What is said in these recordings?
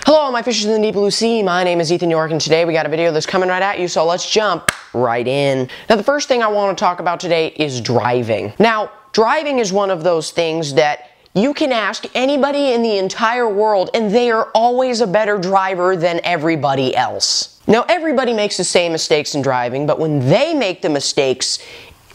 Hello, my fishes in the deep blue sea. My name is Ethan York, and today we got a video that's coming right at you, so let's jump right in. Now, the first thing I want to talk about today is driving. Now, driving is one of those things that you can ask anybody in the entire world, and they are always a better driver than everybody else. Now, everybody makes the same mistakes in driving, but when they make the mistakes,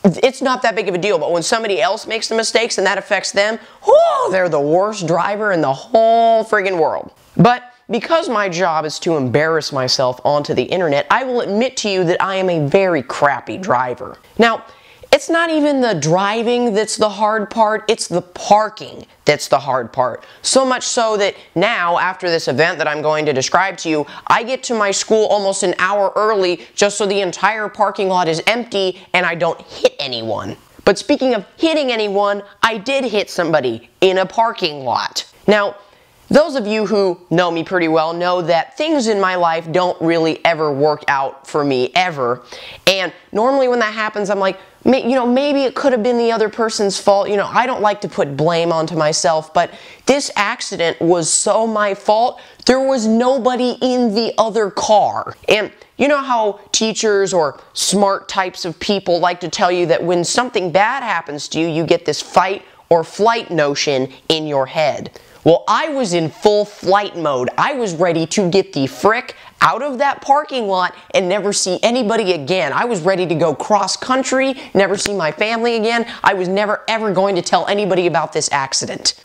it's not that big of a deal. But when somebody else makes the mistakes and that affects them, whoo, they're the worst driver in the whole friggin' world. But because my job is to embarrass myself onto the internet, I will admit to you that I am a very crappy driver. Now, it's not even the driving that's the hard part, it's the parking that's the hard part. So much so that now, after this event that I'm going to describe to you, I get to my school almost an hour early just so the entire parking lot is empty and I don't hit anyone. But speaking of hitting anyone, I did hit somebody in a parking lot. Now, those of you who know me pretty well know that things in my life don't really ever work out for me, ever. And normally when that happens, I'm like, maybe it could have been the other person's fault. I don't like to put blame onto myself, but this accident was so my fault. There was nobody in the other car. And you know how teachers or smart types of people like to tell you that when something bad happens to you, you get this fight or flight notion in your head. Well, I was in full flight mode. I was ready to get the frick out of that parking lot and never see anybody again. I was ready to go cross country, never see my family again. I was never ever going to tell anybody about this accident.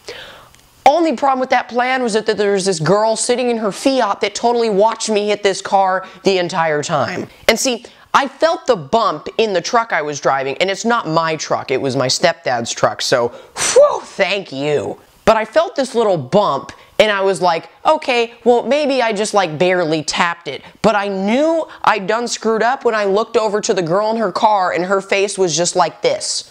Only problem with that plan was that there was this girl sitting in her Fiat that totally watched me hit this car the entire time. And see, I felt the bump in the truck I was driving, and it's not my truck, it was my stepdad's truck, so whew, thank you. But I felt this little bump, and I was like, okay, well, maybe I just like barely tapped it. But I knew I'd done screwed up when I looked over to the girl in her car, and her face was just like this.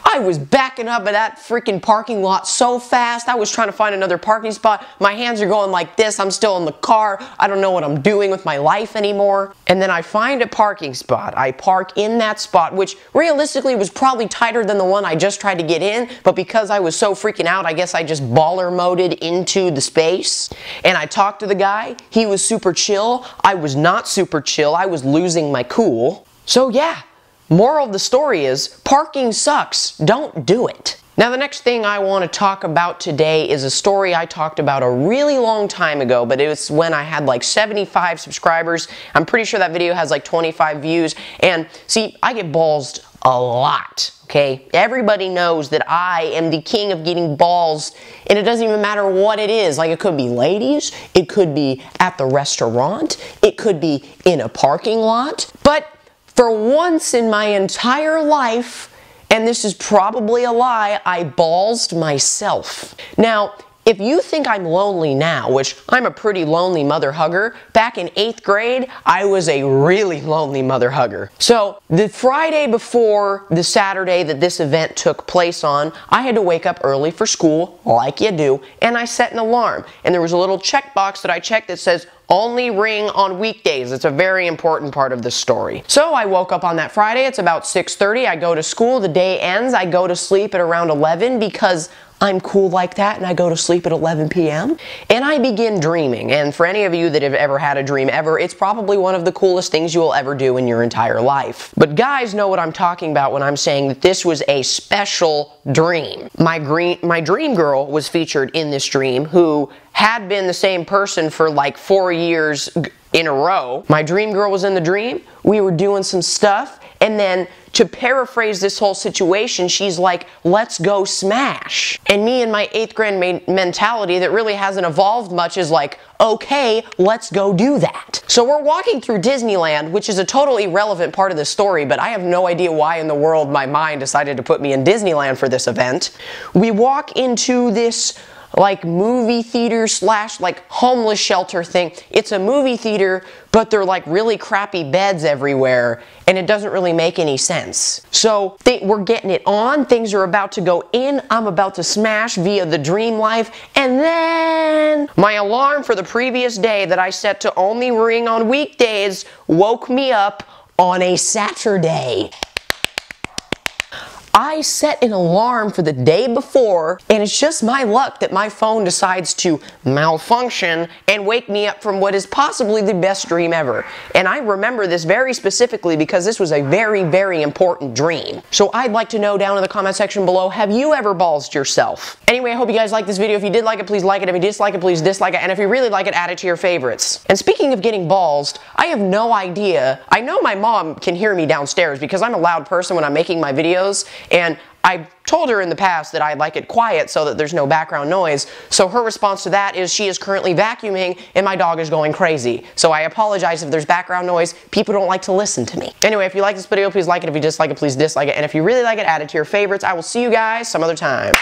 I was backing up at that freaking parking lot so fast. I was trying to find another parking spot. My hands are going like this. I'm still in the car. I don't know what I'm doing with my life anymore. And then I find a parking spot. I park in that spot, which realistically was probably tighter than the one I just tried to get in. But because I was so freaking out, I guess I just baller moded into the space. And I talked to the guy. He was super chill. I was not super chill. I was losing my cool. So yeah. Moral of the story is, parking sucks. Don't do it. Now, the next thing I want to talk about today is a story I talked about a really long time ago, but it was when I had like 75 subscribers. I'm pretty sure that video has like 25 views. And see, I get ballsed a lot, okay? Everybody knows that I am the king of getting balls, and it doesn't even matter what it is. Like, it could be ladies, it could be at the restaurant, it could be in a parking lot, but for once in my entire life, and this is probably a lie, I ballsed myself. Now, if you think I'm lonely now, which I'm a pretty lonely mother hugger, back in 8th grade, I was a really lonely mother hugger. So, the Friday before the Saturday that this event took place on, I had to wake up early for school, like you do, and I set an alarm. And there was a little checkbox that I checked that says, only ring on weekdays. It's a very important part of the story. So I woke up on that Friday, it's about 6:30, I go to school, the day ends, I go to sleep at around 11 because I'm cool like that, and I go to sleep at 11 p.m. and I begin dreaming. And for any of you that have ever had a dream ever, it's probably one of the coolest things you will ever do in your entire life. But guys know what I'm talking about when I'm saying that this was a special dream. My dream girl was featured in this dream, who had been the same person for like 4 years in a row. My dream girl was in the dream, we were doing some stuff, and then to paraphrase this whole situation, she's like, let's go smash. And me and my 8th grade mentality that really hasn't evolved much is like, okay, let's go do that. So we're walking through Disneyland, which is a totally irrelevant part of the story, but I have no idea why in the world my mind decided to put me in Disneyland for this event. We walk into this like movie theater slash like homeless shelter thing. It's a movie theater, but they're like really crappy beds everywhere, and it doesn't really make any sense. So we're getting it on, things are about to go in, I'm about to smash via the dream life, and then my alarm for the previous day that I set to only ring on weekdays woke me up on a Saturday. I set an alarm for the day before, and it's just my luck that my phone decides to malfunction and wake me up from what is possibly the best dream ever. And I remember this very specifically because this was a very, very important dream. So I'd like to know down in the comment section below, have you ever ballsed yourself? Anyway, I hope you guys liked this video. If you did like it, please like it. If you dislike it, please dislike it. And if you really like it, add it to your favorites. And speaking of getting ballsed, I have no idea. I know my mom can hear me downstairs because I'm a loud person when I'm making my videos, and I told her in the past that I like it quiet so that there's no background noise. So her response to that is she is currently vacuuming and my dog is going crazy. So I apologize if there's background noise. People don't like to listen to me. Anyway, if you like this video, please like it. If you dislike it, please dislike it. And if you really like it, add it to your favorites. I will see you guys some other time.